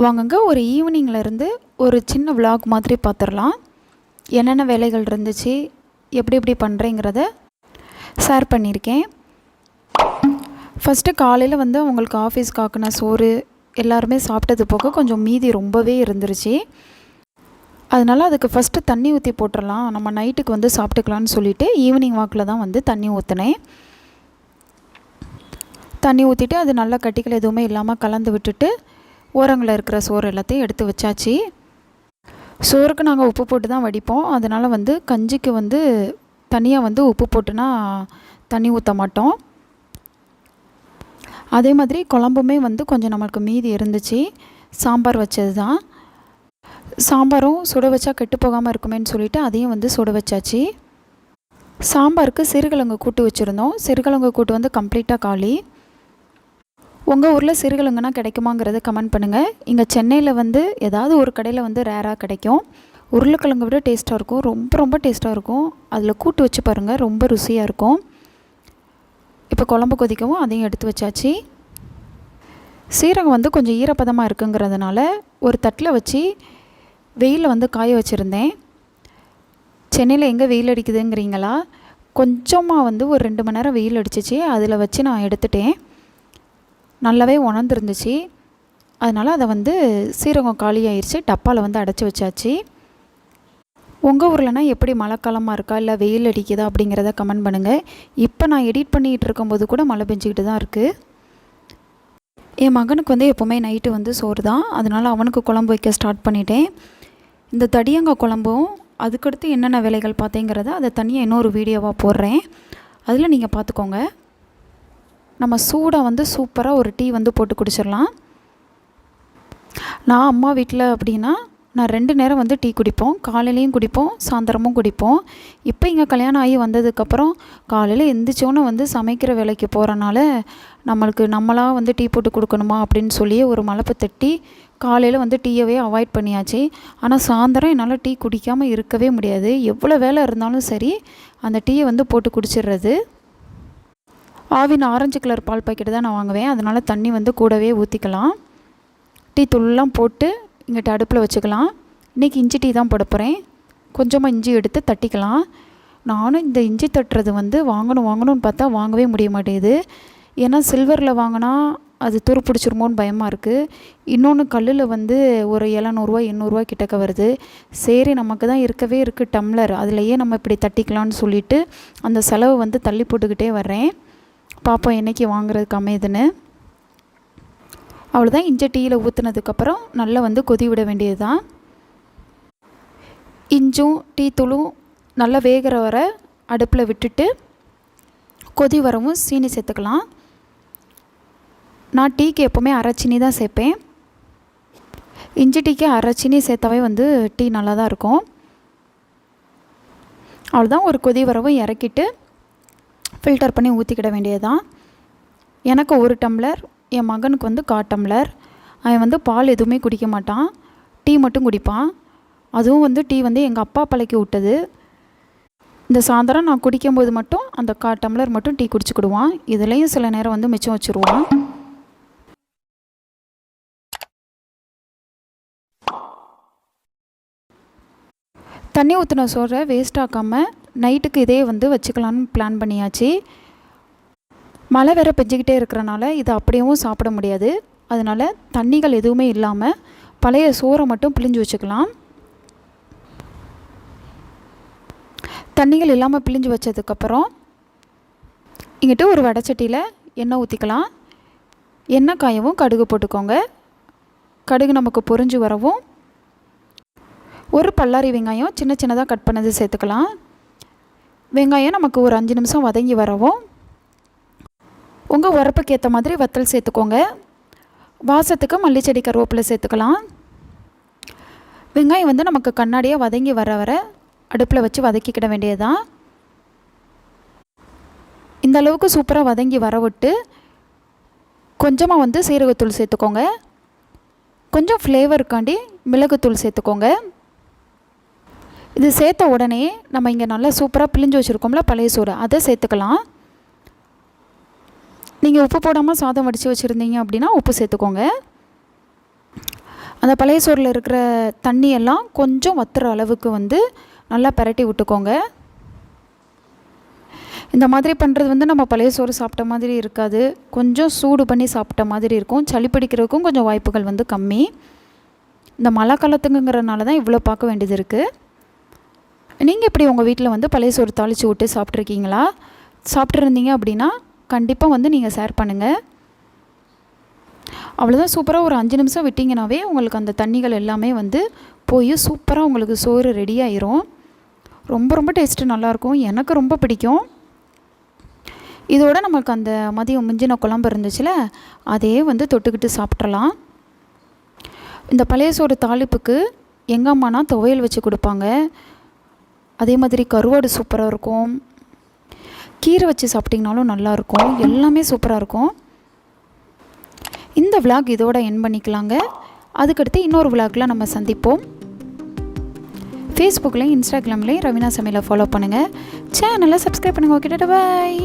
வாங்கங்க ஒரு ஈவினிங்லேருந்து ஒரு சின்ன விலாக் மாதிரி பார்த்துடலாம். என்னென்ன வேலைகள் இருந்துச்சு, எப்படி எப்படி பண்ணுறேங்கிறத ஷேர் பண்ணியிருக்கேன். ஃபஸ்ட்டு காலையில் அவங்களுக்கு ஆஃபீஸ்க்கு ஆக்கின சோறு எல்லாருமே சாப்பிட்டது போக கொஞ்சம் மீதி ரொம்பவே இருந்துருச்சு. அதனால் அதுக்கு ஃபஸ்ட்டு தண்ணி ஊற்றி போட்டுடலாம், நம்ம நைட்டுக்கு சாப்பிட்டுக்கலான்னு சொல்லிவிட்டு ஈவினிங் வாக்கில் தான் தண்ணி ஊற்றினேன். தண்ணி ஊற்றிட்டு அது நல்லா கட்டிகள் எதுவுமே இல்லாமல் கலந்து விட்டுட்டு ஓரங்களில் இருக்கிற சோறு எல்லாத்தையும் எடுத்து வச்சாச்சு. சோறுக்கு நாங்கள் உப்பு போட்டு தான் வடிப்போம். அதனால் கஞ்சிக்கு தனியாக உப்பு போட்டுனா தண்ணி ஊற்ற மாட்டோம். அதே மாதிரி குழம்புமே கொஞ்சம் நம்மளுக்கு மீதி இருந்துச்சு. சாம்பார் வச்சது தான். சாம்பாரும் சுட வச்சா கெட்டு போகாமல் இருக்குமேன்னு சொல்லிவிட்டு அதையும் சுட வச்சாச்சு. சாம்பாருக்கு சிறுகிழங்கு கூட்டு வச்சுருந்தோம். சிறுகிழங்கு கூட்டு கம்ப்ளீட்டாக காலி. உங்கள் ஊரில் சிறுகிழங்குனா கிடைக்குமாங்கிறத கமெண்ட் பண்ணுங்கள். இங்கே சென்னையில் ஏதாவது ஒரு கடையில் ரேராக கிடைக்கும். உருளைக்கிழங்கு விட டேஸ்ட்டாக இருக்கும், ரொம்ப ரொம்ப டேஸ்ட்டாக இருக்கும். அதில் கூட்டு வச்சு பாருங்கள், ரொம்ப ருசியாக இருக்கும். இப்போ குழம்பு கொதிக்கவும் அதையும் எடுத்து வச்சாச்சு. சீரகம் கொஞ்சம் ஈரப்பதமாக இருக்குங்கிறதுனால ஒரு தட்டில் வச்சு வெயிலில் காய வச்சுருந்தேன். சென்னையில் எங்கே வெயில் அடிக்குதுங்கிறீங்களா? கொஞ்சமாக ஒரு 2 மணி நேரம் வெயில் அடிச்சிச்சு. அதில் வச்சு நான் எடுத்துட்டேன். நல்லாவே உணர்ந்துருந்துச்சு. அதனால் அதை சீரகம் காலியாகிடுச்சு. டப்பாவில் அடைச்சி வச்சாச்சு. உங்கள் ஊர்லனா எப்படி மழைக்காலமாக இருக்கா இல்லை வெயில் அடிக்குதா அப்படிங்கிறத கமெண்ட் பண்ணுங்கள். இப்போ நான் எடிட் பண்ணிகிட்டு இருக்கும்போது கூட மழை பெஞ்சிக்கிட்டு தான் இருக்குது. என் மகனுக்கு எப்போவுமே நைட்டு சோறு தான். அதனால் அவனுக்கு குழம்பு வைக்க ஸ்டார்ட் பண்ணிட்டேன். இந்த தடியங்காய் குழம்பும் அதுக்கடுத்து என்னென்ன வேலைகள் பார்த்தேங்கிறத அதை தனியாக இன்னொரு வீடியோவாக போடுறேன். அதில் நீங்கள் பார்த்துக்கோங்க. நம்ம சூடாக சூப்பராக ஒரு டீ போட்டு குடிச்சிடலாம். நான் அம்மா வீட்டில் அப்படின்னா நான் 2 நேரம் டீ குடிப்போம். காலையிலையும் குடிப்போம், சாயந்தரமும் குடிப்போம். இப்போ இங்கே கல்யாணம் ஆகி வந்ததுக்கப்புறம் காலையில் எந்திரிச்சோன்னு சமைக்கிற வேலைக்கு போகிறனால நம்மளாக டீ போட்டு கொடுக்கணுமா அப்படின்னு சொல்லி ஒரு மலைப்பை தட்டி காலையில் டீயவே அவாய்ட் பண்ணியாச்சு. ஆனால் சாயந்தரம் என்னால் டீ குடிக்காமல் இருக்கவே முடியாது. எவ்வளோ வேலை இருந்தாலும் சரி அந்த டீயை போட்டு குடிச்சிடுறது. ஆவின் ஆரஞ்சு கலர் பால் பாக்கெட்டு தான் நான் வாங்குவேன். அதனால் தண்ணி கூடவே ஊற்றிக்கலாம். டீ தூள்லாம் போட்டு இங்கிட்ட அடுப்பில் வச்சுக்கலாம். இன்றைக்கி இஞ்சி டீ தான் போட போகிறேன். கொஞ்சமாக இஞ்சி எடுத்து தட்டிக்கலாம். நானும் இந்த இஞ்சி தட்டுறது வாங்கணும்னு பார்த்தா வாங்கவே முடிய மாட்டேங்குது. ஏன்னா சில்வரில் வாங்கினா அது துரு பிடிச்சிருமோன்னு பயமாக இருக்குது. இன்னொன்று கல்லில் ஒரு 700 800 கிட்டக்க வருது. சரி நமக்கு தான் இருக்கவே இருக்குது டம்ளர், அதுலேயே நம்ம இப்படி தட்டிக்கலான்னு சொல்லிவிட்டு அந்த செலவு தள்ளி போட்டுக்கிட்டே வர்றேன். பார்ப்போம் என்றைக்கு வாங்குறதுக்கு அமையுதுன்னு. அவ்வளோதான். இஞ்சி டீயில் ஊற்றுனதுக்கப்புறம் நல்லா கொதி விட வேண்டியது தான். இஞ்சும் டீ தூளும் நல்லா வேகிற வர அடுப்பில் விட்டுட்டு கொதி வரவும் சீனி சேர்த்துக்கலாம். நான் டீக்கு எப்போவுமே அரைச்சீனி தான் சேர்ப்பேன். இஞ்சி டீக்கு அரைச்சீனி சேர்த்தாவே டீ நல்லா தான் இருக்கும். அவ்வளோதான். ஒரு கொதி வரவும் இறக்கிட்டு ஃபில்டர் பண்ணி ஊற்றிக்கிட வேண்டியது தான். எனக்கு 1 டம்ளர், என் மகனுக்கு 1/4 டம்ளர். அவன் பால் எதுவுமே குடிக்க மாட்டான், டீ மட்டும் குடிப்பான். அதுவும் டீ எங்கள் அப்பா பழக்கி விட்டது. இந்த சாயந்தரம் நான் குடிக்கும்போது மட்டும் அந்த 1/4 டம்ளர் மட்டும் டீ குடிச்சுக்கிடுவான். இதுலேயும் சில நேரம் மிச்சம் வச்சுருவான். தண்ணி ஊற்றின சோறை வேஸ்ட் ஆக்காமல் நைட்டுக்கு இதே வச்சுக்கலான்னு பிளான் பண்ணியாச்சு. மழை வேறு பெஞ்சிக்கிட்டே இருக்கிறனால இது அப்படியேவும் சாப்பிட முடியாது. அதனால் தண்ணிகள் எதுவுமே இல்லாமல் பழைய சோறை மட்டும் பிழிஞ்சு வச்சுக்கலாம். தண்ணிகள் இல்லாமல் பிழிஞ்சு வச்சதுக்கப்புறம் இங்கிட்ட ஒரு வடைச்சட்டியில் எண்ணெய் ஊற்றிக்கலாம். எண்ணெய் காயவும் கடுகு போட்டுக்கோங்க. கடுகு நமக்கு பொரிஞ்சு வரவும் ஒரு பல்லாரி வெங்காயம் சின்ன சின்னதாக கட் பண்ணது சேர்த்துக்கலாம். வெங்காயம் நமக்கு ஒரு 5 நிமிஷம் வதங்கி வரவும் உங்கள் உரப்புக்கு ஏற்ற மாதிரி வத்தல் சேர்த்துக்கோங்க. வாசத்துக்கு மல்லிச்செடி கருவேப்பிலை சேர்த்துக்கலாம். வெங்காயம் நமக்கு கண்ணாடியாக வதங்கி வர அடுப்பில் வச்சு வதக்கிக்கிட வேண்டியது தான். இந்த அளவுக்கு சூப்பராக வதங்கி வர விட்டு கொஞ்சமாக சீரகத்தூள் சேர்த்துக்கோங்க. கொஞ்சம் ஃப்ளேவருக்காண்டி மிளகுத்தூள் சேர்த்துக்கோங்க. இது சேர்த்த உடனே நம்ம இங்கே நல்லா சூப்பராக பிழிஞ்சு வச்சுருக்கோம்ல பழைய சோறு, அதை சேர்த்துக்கலாம். நீங்கள் உப்பு போடாமல் சாதம் வடித்து வச்சுருந்தீங்க அப்படின்னா உப்பு சேர்த்துக்கோங்க. அந்த பழைய சோறில் இருக்கிற தண்ணியெல்லாம் கொஞ்சம் வத்துற அளவுக்கு வந்து நல்லா பிரட்டி விட்டுக்கோங்க. இந்த மாதிரி பண்ணுறது வந்து நம்ம பழைய சோறு சாப்பிட்ட மாதிரி இருக்காது, கொஞ்சம் சூடு பண்ணி சாப்பிட்ட மாதிரி இருக்கும். சளி பிடிக்கிறதுக்கும் கொஞ்சம் வாய்ப்புகள் வந்து கம்மி. இந்த மழை காலத்துக்குங்கிறனால தான் இவ்வளோ பார்க்க வேண்டியது இருக்குது. நீங்கள் எப்படி உங்கள் வீட்டில் வந்து பழைய சோறு தாளித்து விட்டு சாப்பிட்ருக்கீங்களா? சாப்பிட்ருந்தீங்க அப்படின்னா கண்டிப்பாக வந்து நீங்கள் ஷேர் பண்ணுங்கள். அவ்வளோதான், சூப்பராக ஒரு 5 நிமிஷம் விட்டிங்கனாவே உங்களுக்கு அந்த தண்ணிகள் எல்லாமே வந்து போய் சூப்பராக உங்களுக்கு சோறு ரெடி ஆயிரும். ரொம்ப ரொம்ப டேஸ்ட்டு நல்லாயிருக்கும், எனக்கு ரொம்ப பிடிக்கும். இதோட நமக்கு அந்த மதியம் மிஞ்சின குழம்பு இருந்துச்சுல, அதே வந்து தொட்டுக்கிட்டு சாப்பிட்றலாம். இந்த பழைய சோறு தாளிப்புக்கு எங்கள் அம்மானா துவையல் வச்சு கொடுப்பாங்க. அதே மாதிரி கருவாடு சூப்பராக இருக்கும், கீரை வச்சு சாப்பிட்டிங்கனாலும் நல்லாயிருக்கும், எல்லாமே சூப்பராக இருக்கும். இந்த விளாக் இதோட என் பண்ணிக்கலாங்க. அதுக்கடுத்து இன்னொரு விளாகில் நம்ம சந்திப்போம். ஃபேஸ்புக்லேயும் இன்ஸ்டாகிராம்லேயும் ரவீனா சமையலை ஃபாலோ பண்ணுங்கள், சேனலை சப்ஸ்கிரைப் பண்ணுங்கள். ஓகே, பாய்.